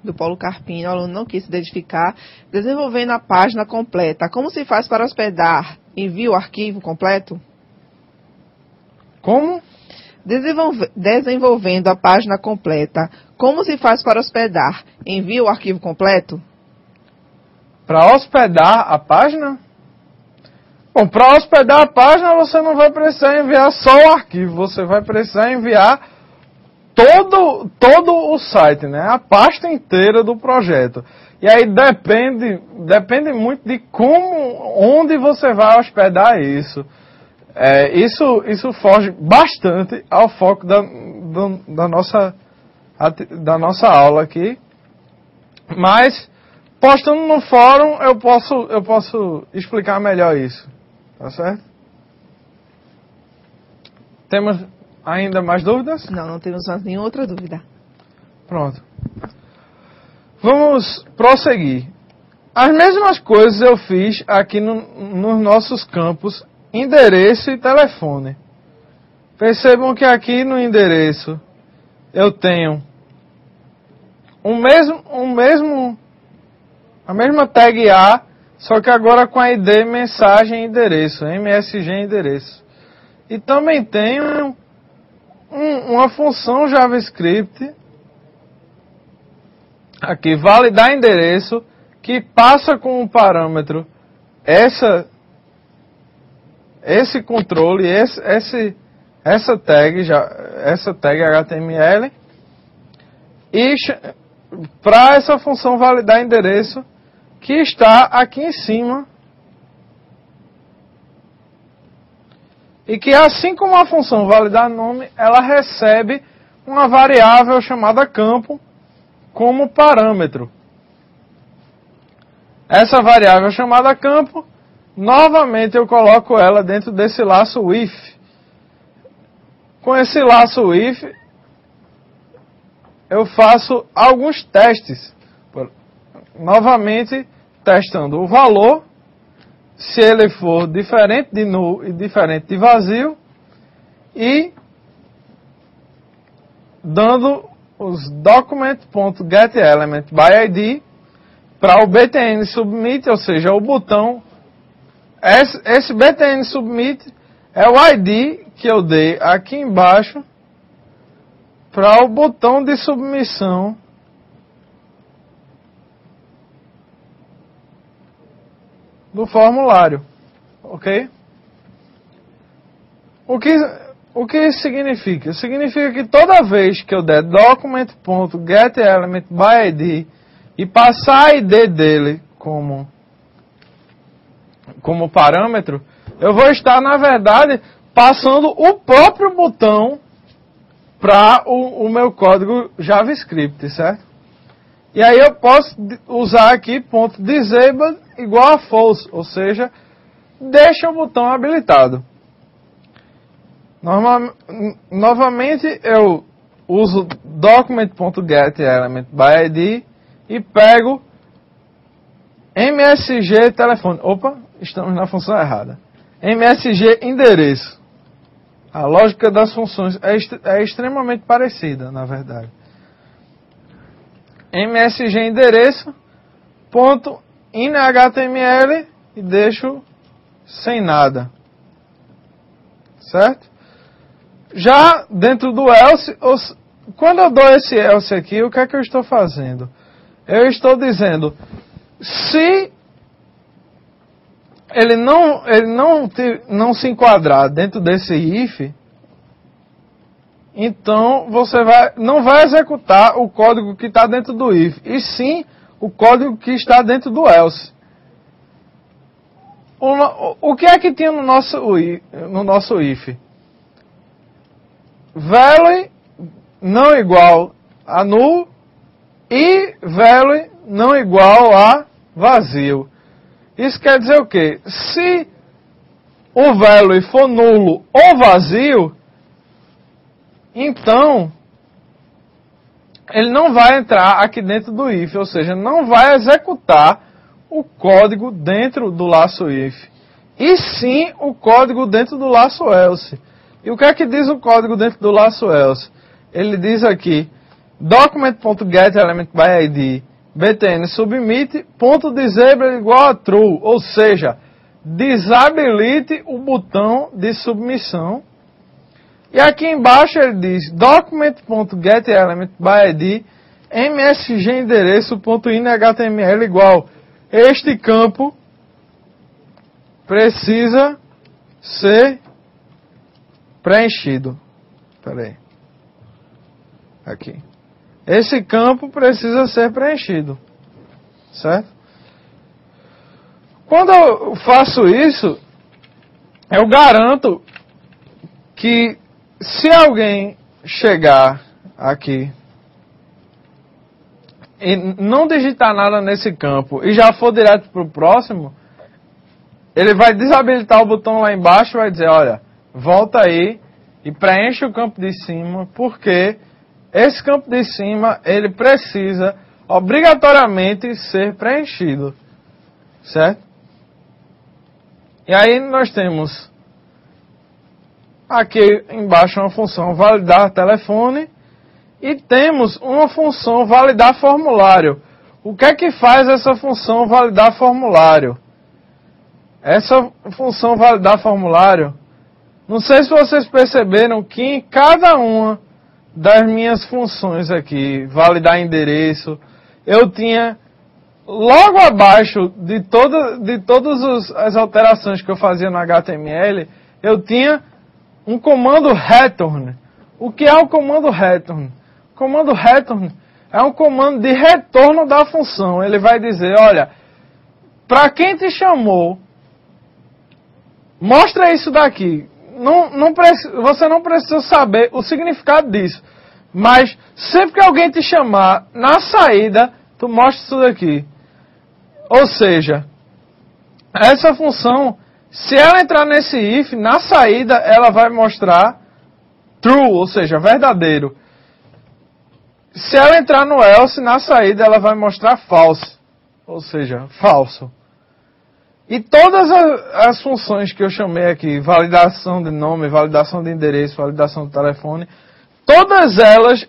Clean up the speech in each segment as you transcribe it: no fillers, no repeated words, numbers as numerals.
do Paulo Carpino, o aluno não quis se identificar, desenvolvendo a página completa. Como se faz para hospedar? Envia o arquivo completo? Como? Desenvolvendo a página completa. Como se faz para hospedar? Envia o arquivo completo? Para hospedar a página? Bom, para hospedar a página você não vai precisar enviar só o arquivo, você vai precisar enviar todo o site, né? A pasta inteira do projeto. E aí depende muito de onde você vai hospedar isso. Isso foge bastante ao foco da nossa aula aqui. Mas, postando no fórum, eu posso explicar melhor isso. Tá certo? Temos ainda mais dúvidas? Não temos mais nenhuma outra dúvida. Pronto. Vamos prosseguir. As mesmas coisas eu fiz aqui nos nossos campos endereço e telefone. Percebam que aqui no endereço eu tenho a mesma tag A, só que agora com a ID mensagem endereço, MSG endereço. E também tenho uma função JavaScript aqui, validar endereço, que passa com o parâmetro esse controle, essa tag HTML, e para essa função validar endereço, que está aqui em cima, e que assim como a função validar nome, ela recebe uma variável chamada campo como parâmetro. Essa variável chamada campo, novamente eu coloco ela dentro desse laço if. Com esse laço if, eu faço alguns testes. Novamente, testando o valor, se ele for diferente de null e diferente de vazio, e dando os document.getElementById para o btn submit, ou seja, o botão. Esse btn submit é o ID que eu dei aqui embaixo para o botão de submissão do formulário, ok? O que significa? Significa que toda vez que eu der document.getElementById e passar a ID dele como parâmetro, eu vou estar, na verdade, passando o próprio botão para o meu código JavaScript, certo? E aí eu posso usar aqui .disabled igual a false, ou seja, deixa o botão habilitado. Novamente eu uso document.getElementById e pego MSG telefone. Opa, estamos na função errada. MSG endereço. A lógica das funções é extremamente parecida, na verdade. MSG endereço, ponto in HTML e deixo sem nada. Certo? Já dentro do else, quando eu dou esse else aqui, o que é que eu estou fazendo? Eu estou dizendo, se ele não se enquadrar dentro desse if, então você não vai executar o código que está dentro do if, e sim o código que está dentro do else. O que é que tinha no nosso if? Value não igual a null e value não igual a vazio. Isso quer dizer o quê? Se o value for nulo ou vazio, então ele não vai entrar aqui dentro do if, ou seja, não vai executar o código dentro do laço if, e sim o código dentro do laço else. E o que é que diz o código dentro do laço else? Ele diz aqui document.getElementById btn submit ponto disable igual a true, ou seja, desabilite o botão de submissão. E aqui embaixo ele diz document.getElementById msg endereço.inhtml igual, este campo precisa ser preenchido. Espera aí. Aqui. Esse campo precisa ser preenchido. Certo? Quando eu faço isso, eu garanto que se alguém chegar aqui e não digitar nada nesse campo e já for direto para o próximo, ele vai desabilitar o botão lá embaixo e vai dizer, olha, volta aí e preenche o campo de cima, porque esse campo de cima, ele precisa obrigatoriamente ser preenchido. Certo? E aí nós temos aqui embaixo uma função validar telefone e temos uma função validar formulário. O que é que faz essa função validar formulário? Essa função validar formulário, não sei se vocês perceberam que em cada uma das minhas funções aqui, validar endereço, eu tinha logo abaixo de todas as alterações que eu fazia no HTML, eu tinha um comando return. O que é o comando return? O comando return é um comando de retorno da função. Ele vai dizer, olha, para quem te chamou, mostra isso daqui. Você não precisa saber o significado disso. Mas sempre que alguém te chamar na saída, tu mostra isso daqui. Ou seja, essa função, se ela entrar nesse if, na saída ela vai mostrar true, ou seja, verdadeiro. Se ela entrar no else, na saída ela vai mostrar false, ou seja, falso. E todas as funções que eu chamei aqui, validação de nome, validação de endereço, validação de telefone, todas elas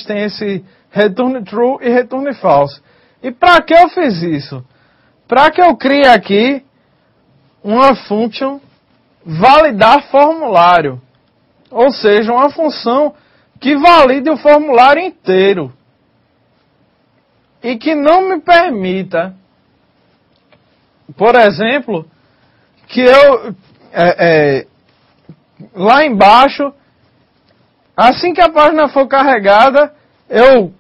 têm esse return true e return false. E para que eu fiz isso? Para que eu crie aqui uma function validar formulário. Ou seja, uma função que valide o formulário inteiro. E que não me permita, por exemplo, que eu, lá embaixo, assim que a página for carregada, eu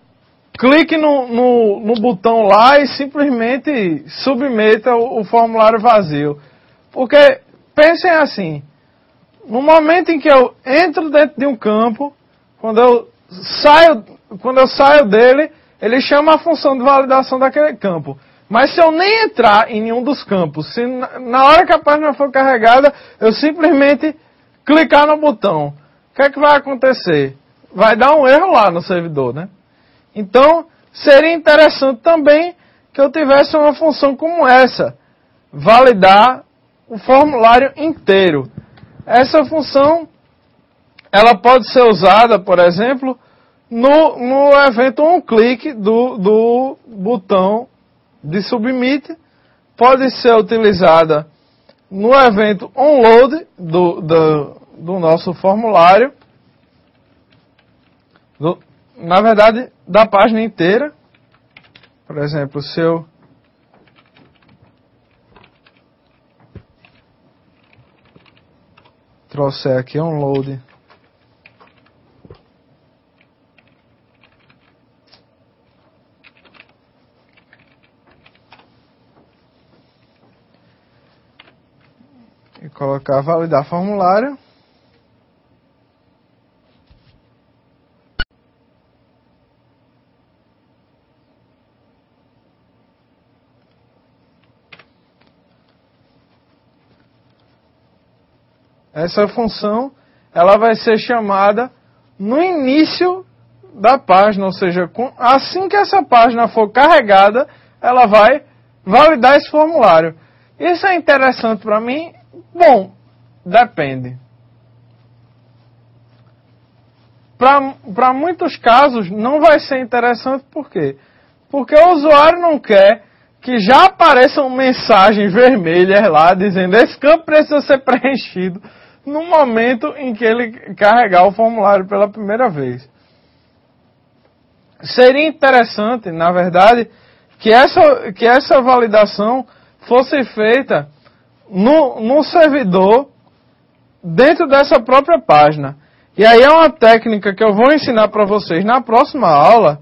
clique no botão lá e simplesmente submeta o formulário vazio. Porque, pensem assim, no momento em que eu entro dentro de um campo, quando eu saio dele, ele chama a função de validação daquele campo. Mas se eu nem entrar em nenhum dos campos, se na hora que a página for carregada, eu simplesmente clicar no botão, o que é que vai acontecer? Vai dar um erro lá no servidor, né? Então, seria interessante também que eu tivesse uma função como essa, validar o formulário inteiro. Essa função, ela pode ser usada, por exemplo, no evento onClick do botão de submit, pode ser utilizada no evento onload do nosso formulário, na verdade, da página inteira. Por exemplo, se eu trouxer aqui onload e colocar validar formulário, essa função ela vai ser chamada no início da página, ou seja, assim que essa página for carregada, ela vai validar esse formulário. Isso é interessante para mim? Bom, depende. para muitos casos não vai ser interessante. Por quê? Porque o usuário não quer que já apareçam mensagens vermelhas lá dizendo esse campo precisa ser preenchido no momento em que ele carregar o formulário pela primeira vez. Seria interessante, na verdade, que essa validação fosse feita no servidor dentro dessa própria página. E aí é uma técnica que eu vou ensinar para vocês na próxima aula.